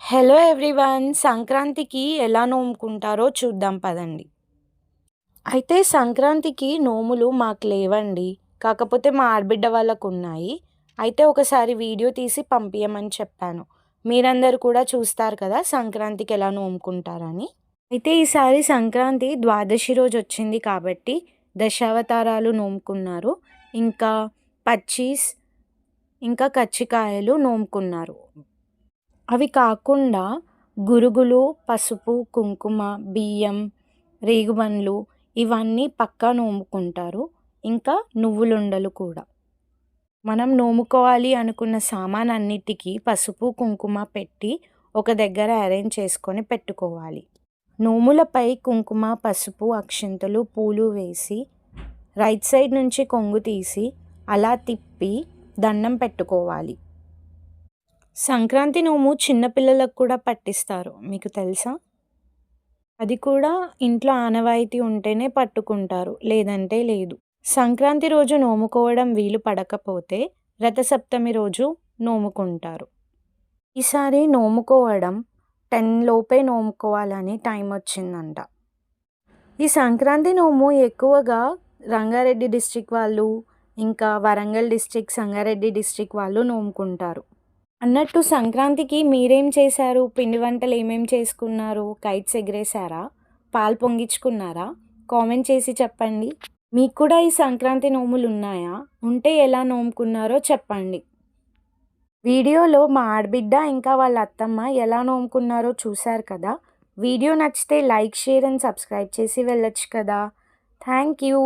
Hello everyone. సంక్రాంతికి ఎలా నోముకుంటారో చూద్దాం పదండి. అయితే సంక్రాంతికి నోములు మాకు లేవండి. కాకపోతే మా ఆడబిడ్డ వాళ్ళకున్నాయి. అయితే ఒకసారి వీడియో తీసి పంపియమని చెప్పాను. మీరందరూ కూడా చూస్తారు కదా సంక్రాంతికి ఎలా నోముకుంటారని. అయితే ఈసారి సంక్రాంతి ద్వాదశి రోజొచ్చింది కాబట్టి దశావతారాలు నోముకున్నారు. ఇంకా పచ్చీస్, ఇంకా కజ్జికాయలు నోముకున్నారు. అవి కాకుండా గురుగులు, పసుపు, కుంకుమ, బియ్యం, రేగుబండ్లు ఇవన్నీ పక్కా నోముకుంటారు. ఇంకా నువ్వులుండలు కూడా. మనం నోముకోవాలి అనుకున్న సామానన్నిటికీ పసుపు, కుంకుమ పెట్టి ఒక దగ్గర అరేంజ్ చేసుకొని పెట్టుకోవాలి. నోములపై కుంకుమ, పసుపు, అక్షింతలు, పూలు వేసి రైట్ సైడ్ నుంచి కొంగు తీసి అలా తిప్పి దండం పెట్టుకోవాలి. సంక్రాంతి నోము చిన్నపిల్లలకు కూడా పట్టిస్తారు. మీకు తెలుసా? అది కూడా ఇంట్లో ఆనవాయితీ ఉంటేనే పట్టుకుంటారు. లేదంటే లేదు. సంక్రాంతి రోజు నోముకోవడం వీలు పడకపోతే రథసప్తమి రోజు నోముకుంటారు. ఈసారి నోముకోవడం 10 లోపే నోముకోవాలని టైం వచ్చిందంట. ఈ సంక్రాంతి నోము ఎక్కువగా రంగారెడ్డి డిస్ట్రిక్ట్ వాళ్ళు, ఇంకా వరంగల్ డిస్ట్రిక్ట్, సంగారెడ్డి డిస్ట్రిక్ట్ వాళ్ళు నోముకుంటారు. అన్నట్టు సంక్రాంతికి మీరేం చేశారు? పిండి వంటలు ఏమేం చేసుకున్నారు? కైట్స్ ఎగిరేశారా? పాలు పొంగించుకున్నారా? కామెంట్ చేసి చెప్పండి. మీకు కూడా ఈ సంక్రాంతి నోములు ఉన్నాయా? ఉంటే ఎలా నోముకున్నారో చెప్పండి. వీడియోలో మా ఆడబిడ్డ ఇంకా వాళ్ళ అత్తమ్మ ఎలా నోముకున్నారో చూశారు కదా. వీడియో నచ్చితే లైక్, షేర్ అండ్ సబ్స్క్రైబ్ చేసి వెళ్ళొచ్చు కదా. Thank you.